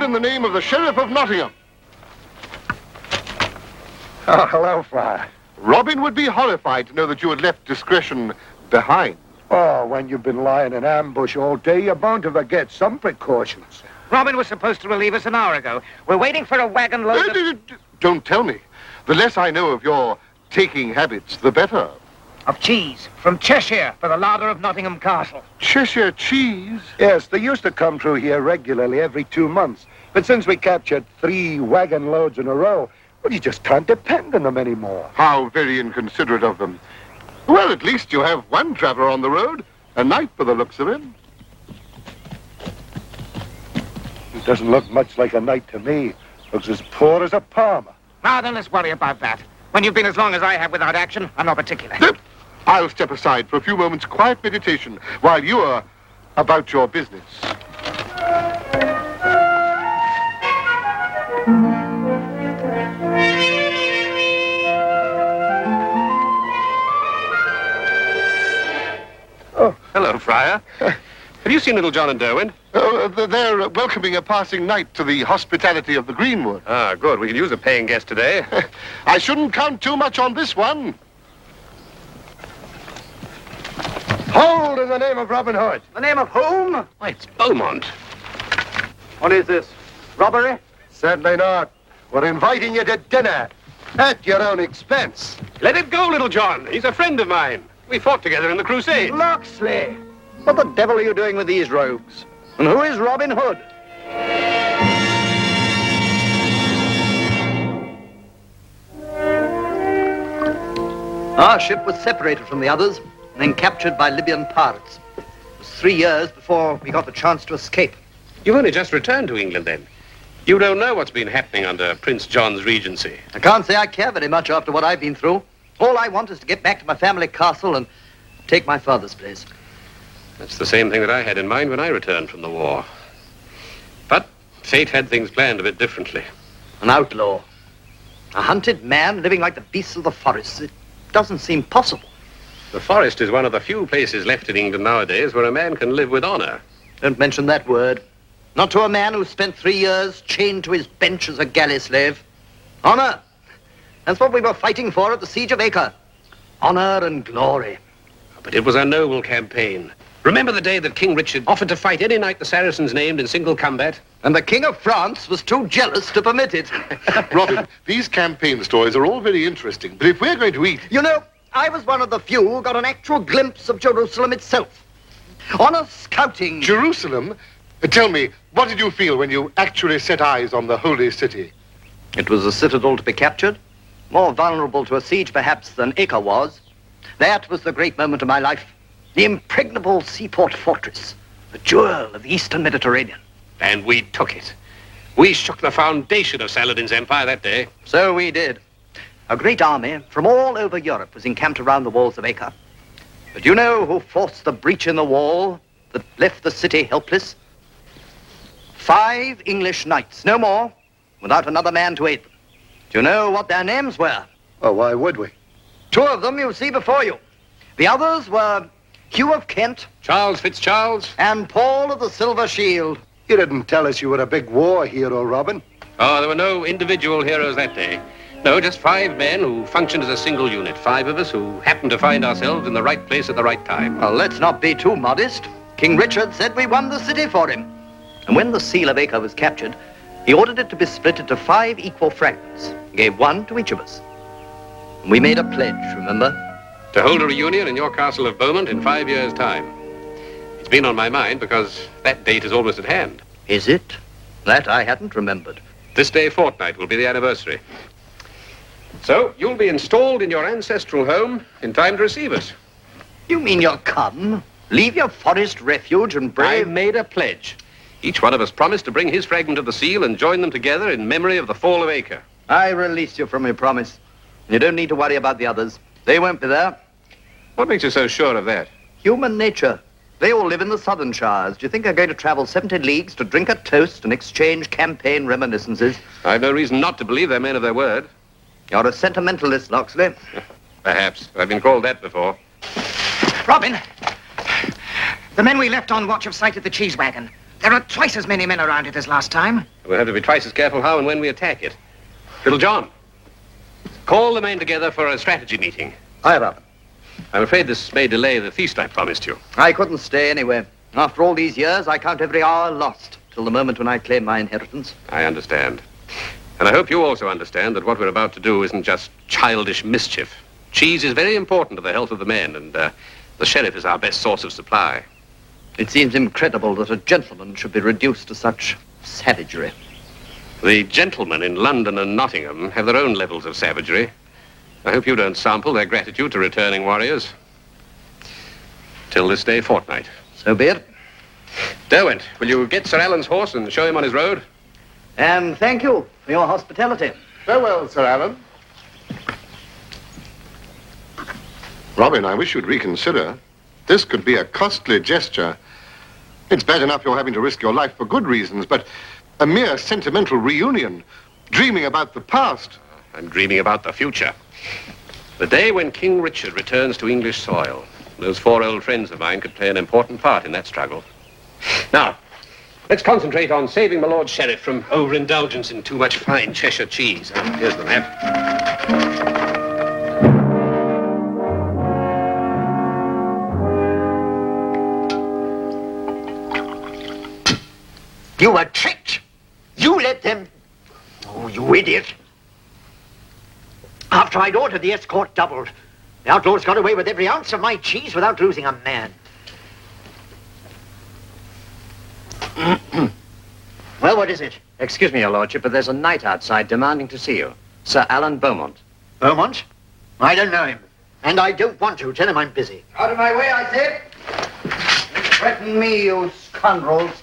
In the name of the Sheriff of Nottingham. Oh, hello, Friar. Robin would be horrified to know that you had left discretion behind. Oh, when you've been lying in ambush all day, you're bound to forget some precautions. Robin was supposed to relieve us an hour ago. We're waiting for a wagon load of... Don't tell me. The less I know of your taking habits, the better. Of cheese from Cheshire for the larder of Nottingham Castle. Cheshire cheese? Yes, they used to come through here regularly every 2 months. But since we captured 3 wagon loads in a row, well, you just can't depend on them anymore. How very inconsiderate of them. Well, at least you have one traveler on the road. A knight for the looks of him. It doesn't look much like a knight to me. Looks as poor as a palmer. Now then, let's worry about that. When you've been as long as I have without action, I'm not particular. I'll step aside for a few moments' quiet meditation while you are about your business. Oh. Hello, Friar. Have you seen Little John and Derwent? They're welcoming a passing knight to the hospitality of the Greenwood. Ah, good. We can use a paying guest today. I shouldn't count too much on this one. Hold in the name of Robin Hood. The name of whom? Why, it's Beaumont. What is this? Robbery? Certainly not. We're inviting you to dinner at your own expense. Let it go, Little John. He's a friend of mine. We fought together in the Crusades. Locksley! What the devil are you doing with these rogues? And who is Robin Hood? Our ship was separated from the others and then captured by Libyan pirates. It was 3 years before we got the chance to escape. You've only just returned to England, then. You don't know what's been happening under Prince John's regency. I can't say I care very much after what I've been through. All I want is to get back to my family castle and take my father's place. That's the same thing that I had in mind when I returned from the war. But fate had things planned a bit differently. An outlaw. A hunted man living like the beasts of the forest. It doesn't seem possible. The forest is one of the few places left in England nowadays where a man can live with honor. Don't mention that word. Not to a man who spent 3 years chained to his bench as a galley slave. Honor. That's what we were fighting for at the siege of Acre. Honor and glory. But it was a noble campaign. Remember the day that King Richard offered to fight any knight the Saracens named in single combat? And the King of France was too jealous to permit it. Robin, these campaign stories are all very interesting, but if we're going to eat... You know, I was one of the few who got an actual glimpse of Jerusalem itself. On a scouting... Jerusalem? Tell me, what did you feel when you actually set eyes on the holy city? It was a citadel to be captured. More vulnerable to a siege, perhaps, than Acre was. That was the great moment of my life. The impregnable seaport fortress. The jewel of the Eastern Mediterranean. And we took it. We shook the foundation of Saladin's empire that day. So we did. A great army from all over Europe was encamped around the walls of Acre. But you know who forced the breach in the wall that left the city helpless? 5 English knights, no more, without another man to aid them. Do you know what their names were? Oh, why would we? 2 of them you see before you. The others were Hugh of Kent. Charles Fitzcharles. And Paul of the Silver Shield. You didn't tell us you were a big war hero, Robin. Oh, there were no individual heroes that day. No, just 5 men who functioned as a single unit. 5 of us who happened to find ourselves in the right place at the right time. Well, let's not be too modest. King Richard said we won the city for him. And when the seal of Acre was captured, he ordered it to be split into 5 equal fragments. He gave 1 to each of us. And we made a pledge, remember? To hold a reunion in your castle of Beaumont in 5 years' time. It's been on my mind because that date is almost at hand. Is it? That I hadn't remembered. This day fortnight will be the anniversary. So, you'll be installed in your ancestral home in time to receive us. You mean you'll come? Leave your forest refuge and I brave... made a pledge. Each one of us promised to bring his fragment of the seal and join them together in memory of the fall of Acre. I release you from your promise. You don't need to worry about the others. They won't be there. What makes you so sure of that? Human nature. They all live in the southern shires. Do you think they're going to travel 70 leagues to drink a toast and exchange campaign reminiscences? I've no reason not to believe they're men of their word. You're a sentimentalist, Loxley. Perhaps. I've been called that before. Robin, the men we left on watch have sighted the cheese wagon. There are twice as many men around it as last time. We'll have to be twice as careful how and when we attack it. Little John, call the men together for a strategy meeting. Aye, Robin. I'm afraid this may delay the feast I promised you. I couldn't stay anyway. After all these years, I count every hour lost till the moment when I claim my inheritance. I understand. And I hope you also understand that what we're about to do isn't just childish mischief. Cheese is very important to the health of the men, and the sheriff is our best source of supply. It seems incredible that a gentleman should be reduced to such savagery. The gentlemen in London and Nottingham have their own levels of savagery. I hope you don't sample their gratitude to returning warriors. Till this day fortnight. So be it. Derwent, will you get Sir Alan's horse and show him on his road? And thank you for your hospitality. Farewell, Sir Alan. Robin, I wish you'd reconsider. This could be a costly gesture. It's bad enough you're having to risk your life for good reasons, but a mere sentimental reunion, dreaming about the past. I'm dreaming about the future. The day when King Richard returns to English soil. Those four old friends of mine could play an important part in that struggle. Now, let's concentrate on saving my Lord Sheriff from overindulgence in too much fine Cheshire cheese. Here's the map. You were tricked. You let them... Oh, you idiot. After I'd ordered the escort doubled, the outlaws got away with every ounce of my cheese without losing a man. Well, what is it? Excuse me, Your Lordship, but there's a knight outside demanding to see you. Sir Alan Beaumont. Beaumont? I don't know him. And I don't want to. Tell him I'm busy. Out of my way, I said. Don't threaten me, you scoundrels.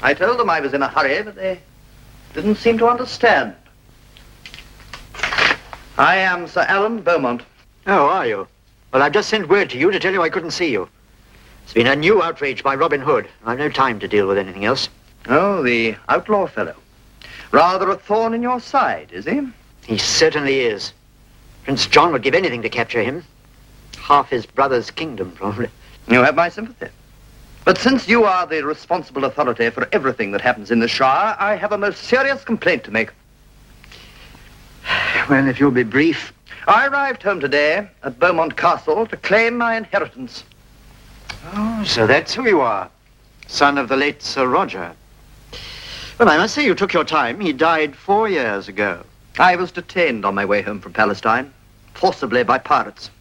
I told them I was in a hurry, but they didn't seem to understand. I am Sir Alan Beaumont. Oh, are you? Well, I've just sent word to you to tell you I couldn't see you. It's been a new outrage by Robin Hood. I've no time to deal with anything else. Oh, the outlaw fellow. Rather a thorn in your side, is he? He certainly is. Prince John would give anything to capture him. Half his brother's kingdom, probably. You have my sympathy. But since you are the responsible authority for everything that happens in the Shire, I have a most serious complaint to make. Well, if you'll be brief. I arrived home today at Beaumont Castle to claim my inheritance. Oh, so that's who you are. Son of the late Sir Roger. Well, I must say you took your time. He died 4 years ago. I was detained on my way home from Palestine, forcibly by pirates.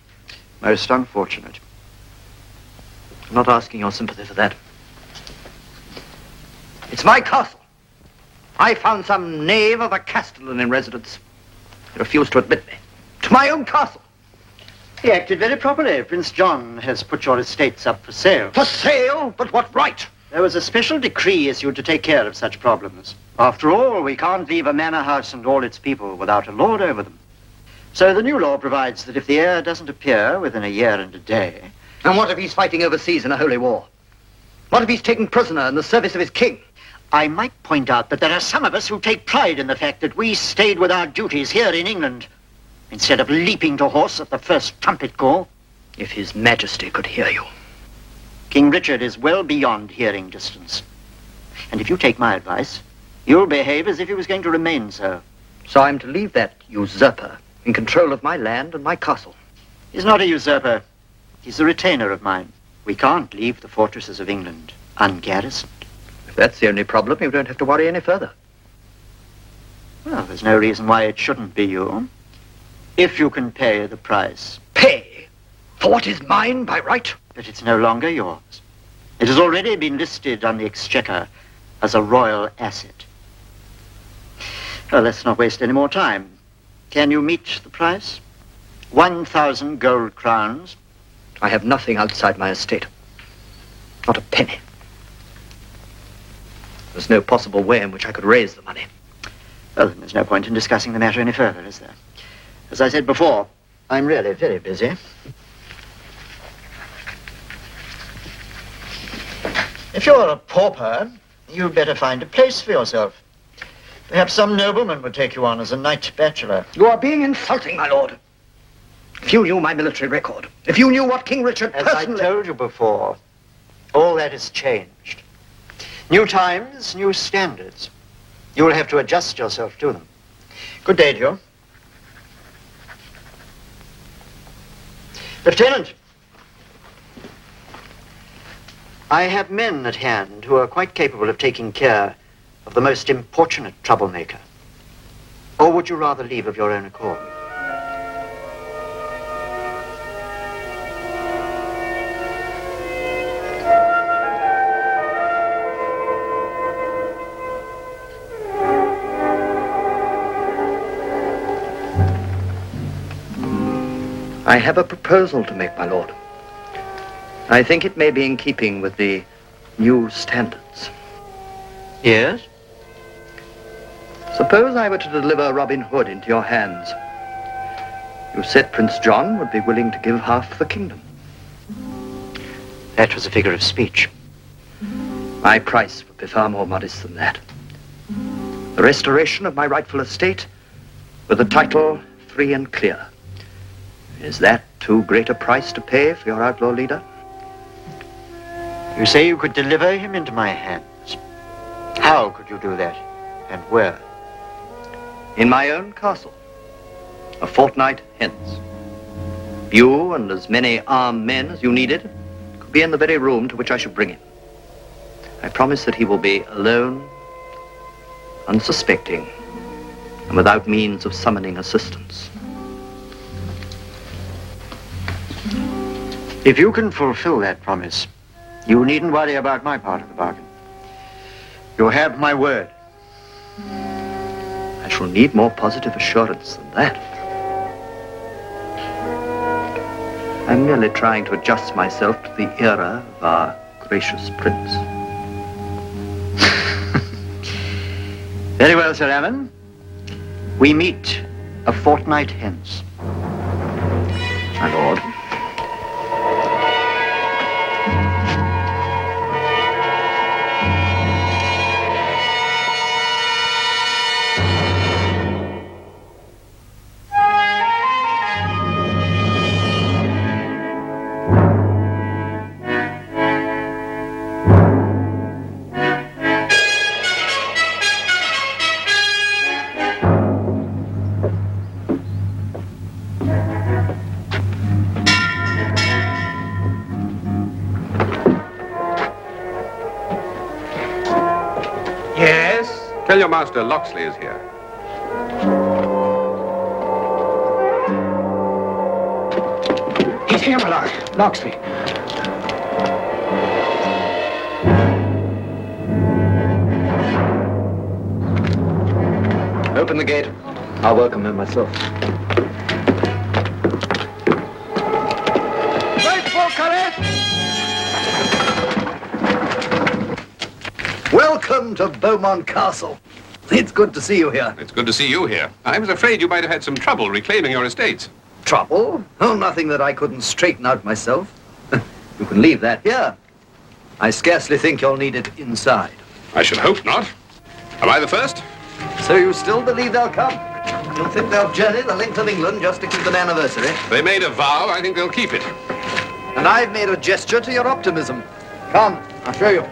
Most unfortunate. I'm not asking your sympathy for that. It's my castle. I found some knave of a castellan in residence. He refused to admit me to my own castle. He acted very properly. Prince John has put your estates up for sale. For sale? But what right? There was a special decree issued to take care of such problems. After all, we can't leave a manor house and all its people without a lord over them. So the new law provides that if the heir doesn't appear within a year and a day... And what if he's fighting overseas in a holy war? What if he's taken prisoner in the service of his king? I might point out that there are some of us who take pride in the fact that we stayed with our duties here in England, instead of leaping to horse at the first trumpet call. If His Majesty could hear you. King Richard is well beyond hearing distance. And if you take my advice, you'll behave as if he was going to remain so. So I'm to leave that usurper in control of my land and my castle. He's not a usurper. He's a retainer of mine. We can't leave the fortresses of England ungarrisoned. If that's the only problem, you don't have to worry any further. Well, there's no reason why it shouldn't be you. If you can pay the price. Pay? For what is mine by right? But it's no longer yours. It has already been listed on the Exchequer as a royal asset. Well, let's not waste any more time. Can you meet the price? 1,000 gold crowns, I have nothing outside my estate. Not a penny. There's no possible way in which I could raise the money. Well, there's no point in discussing the matter any further, is there? As I said before, I'm really very busy. If you're a pauper, you'd better find a place for yourself. Perhaps some nobleman would take you on as a knight bachelor. You are being insulting, my lord. If you knew my military record, if you knew what King Richard As personally... I told you before, all that has changed. New times, new standards. You will have to adjust yourself to them. Good day to you. Lieutenant, I have men at hand who are quite capable of taking care of the most importunate troublemaker. Or would you rather leave of your own accord? I have a proposal to make, my lord. I think it may be in keeping with the new standards. Yes? Suppose I were to deliver Robin Hood into your hands. You said Prince John would be willing to give half the kingdom. That was a figure of speech. My price would be far more modest than that. The restoration of my rightful estate with the title free and clear. Is that too great a price to pay for your outlaw leader? You say you could deliver him into my hands. How could you do that? And where? In my own castle, a fortnight hence. You and as many armed men as you needed could be in the very room to which I should bring him. I promise that he will be alone, unsuspecting, and without means of summoning assistance. If you can fulfill that promise, you needn't worry about my part of the bargain. You have my word. I shall need more positive assurance than that. I'm merely trying to adjust myself to the era of our gracious prince. Very well, Sir Alan. We meet a fortnight hence. My lord. Tell your master Locksley is here. He's here, my lord. Locksley. Open the gate. I'll welcome him myself. Welcome to Beaumont Castle. It's good to see you here. It's good to see you here. I was afraid you might have had some trouble reclaiming your estates. Trouble? Oh, nothing that I couldn't straighten out myself. You can leave that here. I scarcely think you'll need it inside. I should hope not. Am I the first? So you still believe they'll come? You think they'll journey the length of England just to keep an anniversary? They made a vow. I think they'll keep it. And I've made a gesture to your optimism. Come, I'll show you.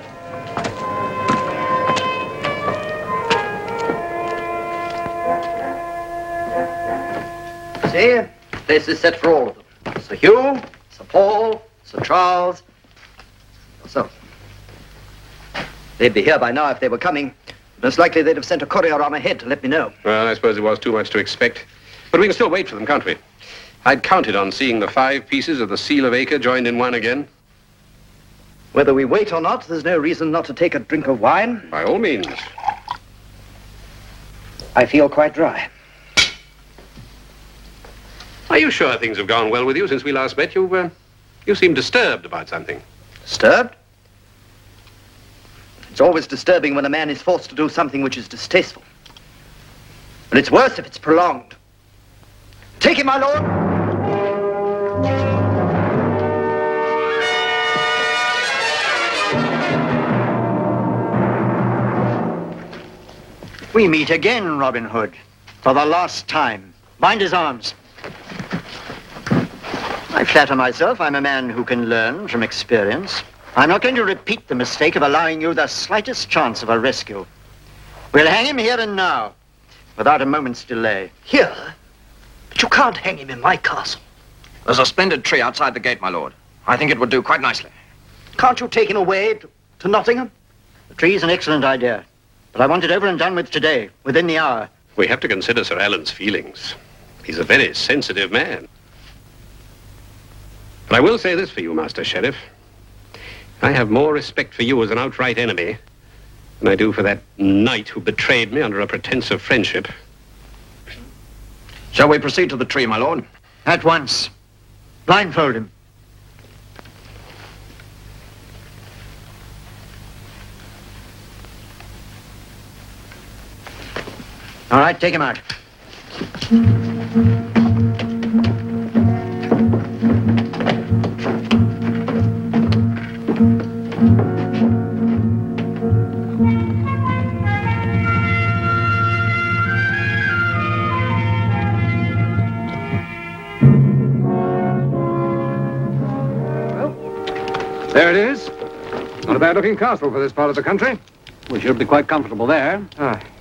See, place is set for all of them. Sir Hugh, Sir Paul, Sir Charles. So, they'd be here by now if they were coming. Most likely they'd have sent a courier on ahead to let me know. Well, I suppose it was too much to expect. But we can still wait for them, can't we? I'd counted on seeing the 5 pieces of the seal of Acre joined in one again. Whether we wait or not, there's no reason not to take a drink of wine. By all means. I feel quite dry. Are you sure things have gone well with you since we last met? You've You seem disturbed about something. Disturbed? It's always disturbing when a man is forced to do something which is distasteful. But it's worse if it's prolonged. Take him, my lord! We meet again, Robin Hood. For the last time. Bind his arms. I flatter myself I'm a man who can learn from experience. I'm not going to repeat the mistake of allowing you the slightest chance of a rescue. We'll hang him here and now, without a moment's delay. Here? But you can't hang him in my castle. There's a splendid tree outside the gate, my lord. I think it would do quite nicely. Can't you take him away to Nottingham? The tree's an excellent idea, but I want it over and done with today, within the hour. We have to consider Sir Alan's feelings. He's a very sensitive man. But I will say this for you, Master Sheriff. I have more respect for you as an outright enemy than I do for that knight who betrayed me under a pretense of friendship. Shall we proceed to the tree, my lord? At once. Blindfold him. All right, take him out. There it is. Not a bad-looking castle for this part of the country. We should be quite comfortable there.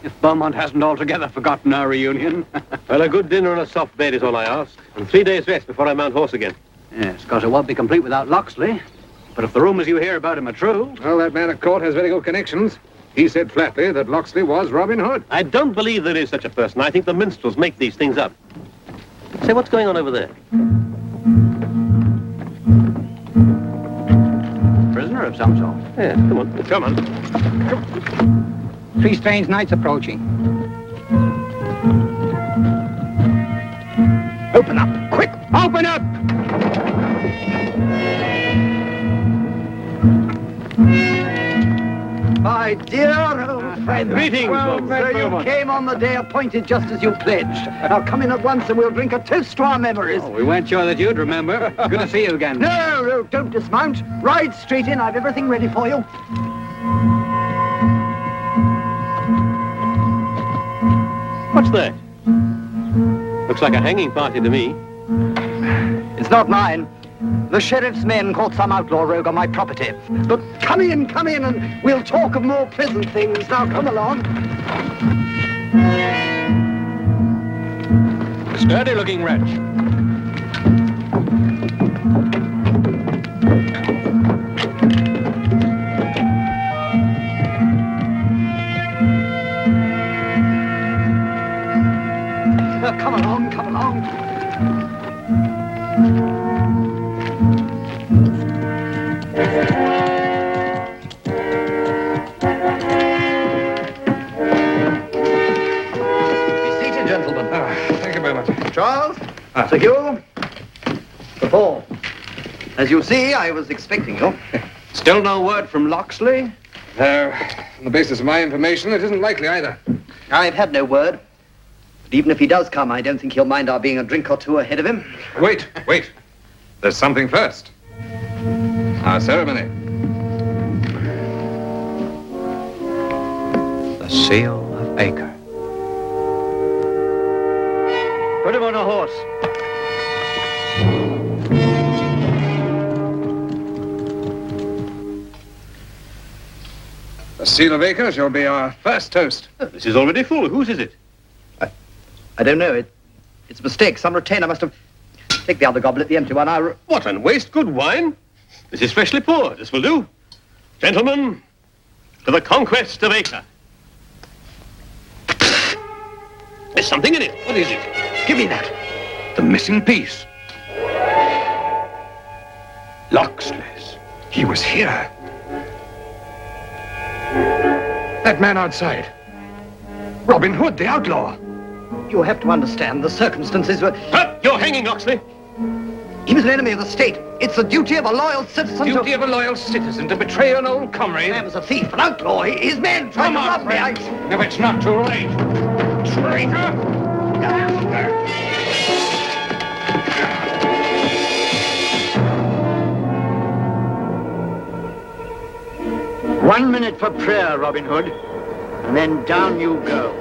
If Beaumont hasn't altogether forgotten our reunion. Well, a good dinner and a soft bed is all I ask. And 3 days rest before I mount horse again. Yes, because it won't be complete without Locksley. But if the rumors you hear about him are true... Well, that man at court has very good connections. He said flatly that Locksley was Robin Hood. I don't believe there is such a person. I think the minstrels make these things up. Say, what's going on over there? Prisoner of some sort. Yeah, come on. Come on. 3 strange knights approaching. Open up, quick! Open up! My dear old friend. Greetings, Well, so you came on the day appointed just as you pledged. Now come in at once and we'll drink a toast to our memories. We weren't sure that you'd remember. Good to see you again. No, don't dismount. Ride straight in. I've everything ready for you. What's that? Looks like a hanging party to me. It's not mine. The sheriff's men caught some outlaw rogue on my property. But come in, and we'll talk of more pleasant things. Now come along. A sturdy-looking wretch. Come along, come along. Gentlemen. Thank you very much. Charles, Sir Hugh, the Paul. As you see, I was expecting you. Still no word from Locksley? On the basis of my information, it isn't likely either. I've had no word. But even if he does come, I don't think he'll mind our being a drink or two ahead of him. Wait. There's something first. Our ceremony. The seal of Acre. Put him on a horse. The seal of Acre shall be our first toast. This is already full. Whose is it? I don't know. It's a mistake. Some retainer must have... Take the other goblet, the empty one. What, and waste good wine? This is freshly poured. This will do. Gentlemen, to the conquest of Acre. There's something in it. What is it? Give me that. The missing piece. Locksley's. He was here. That man outside. Robin Hood, the outlaw. You have to understand the circumstances were... You're hanging, Locksley. was an enemy of the state. It's the duty of a loyal citizen Duty of a loyal citizen to betray an old The comrade. man was a thief, an outlaw. His men tried to rob me. If it's not too late. Traitor! 1 minute for prayer, Robin Hood, and then down you go.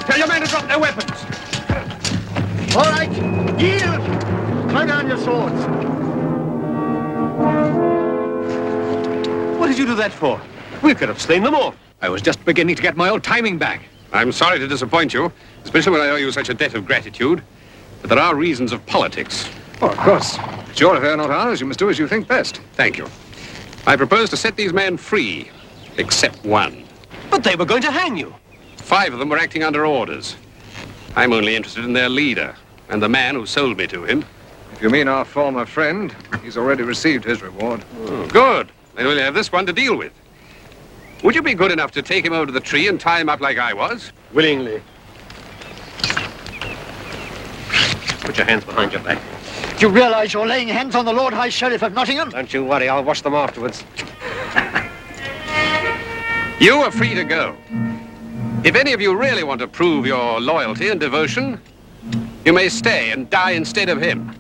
Tell your men to drop their weapons. All right, yield! Throw down your swords. What did you do that for? We could have slain them all. I was just beginning to get my old timing back. I'm sorry to disappoint you, especially when I owe you such a debt of gratitude. But there are reasons of politics. Oh, of course. It's your affair, not ours. You must do as you think best. Thank you. I propose to set these men free, except one. But they were going to hang you. 5 of them were acting under orders. I'm only interested in their leader and the man who sold me to him. If you mean our former friend, he's already received his reward. Oh, good. Then we'll have this one to deal with. Would you be good enough to take him over to the tree and tie him up like I was? Willingly. Put your hands behind your back. Do you realize you're laying hands on the Lord High Sheriff of Nottingham? Don't you worry, I'll wash them afterwards. You are free to go. If any of you really want to prove your loyalty and devotion, you may stay and die instead of him.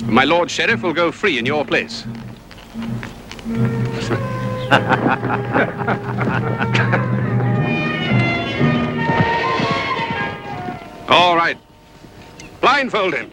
My Lord Sheriff will go free in your place. All right. Blindfold him.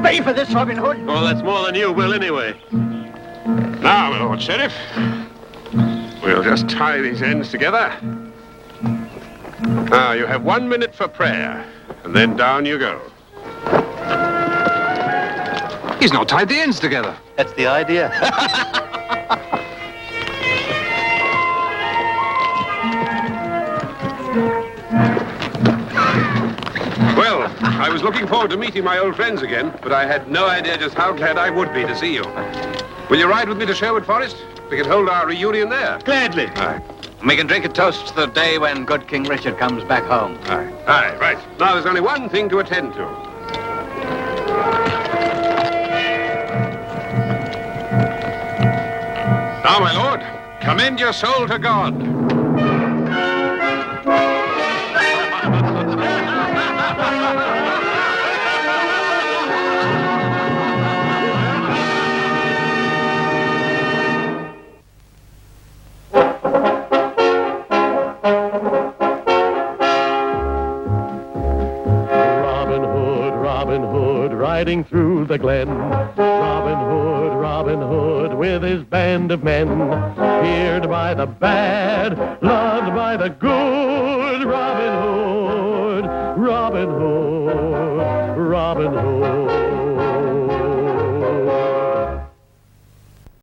Pay for this, Robin Hood. Well, that's more than you will anyway. Now, my Lord Sheriff, we'll just tie these ends together. Now, you have 1 minute for prayer, and then down you go. He's not tied the ends together. That's the idea. Well, I was looking forward to meeting my old friends again, but I had no idea just how glad I would be to see you. Will you ride with me to Sherwood Forest? We can hold our reunion there. Gladly. Aye. We can drink a toast to the day when good King Richard comes back home. Aye. Aye, right. Now, there's only one thing to attend to. Now, my lord, commend your soul to God. Riding through the glen, Robin Hood, with his band of men, feared by the bad, loved by the good. Robin Hood, Robin Hood, Robin Hood.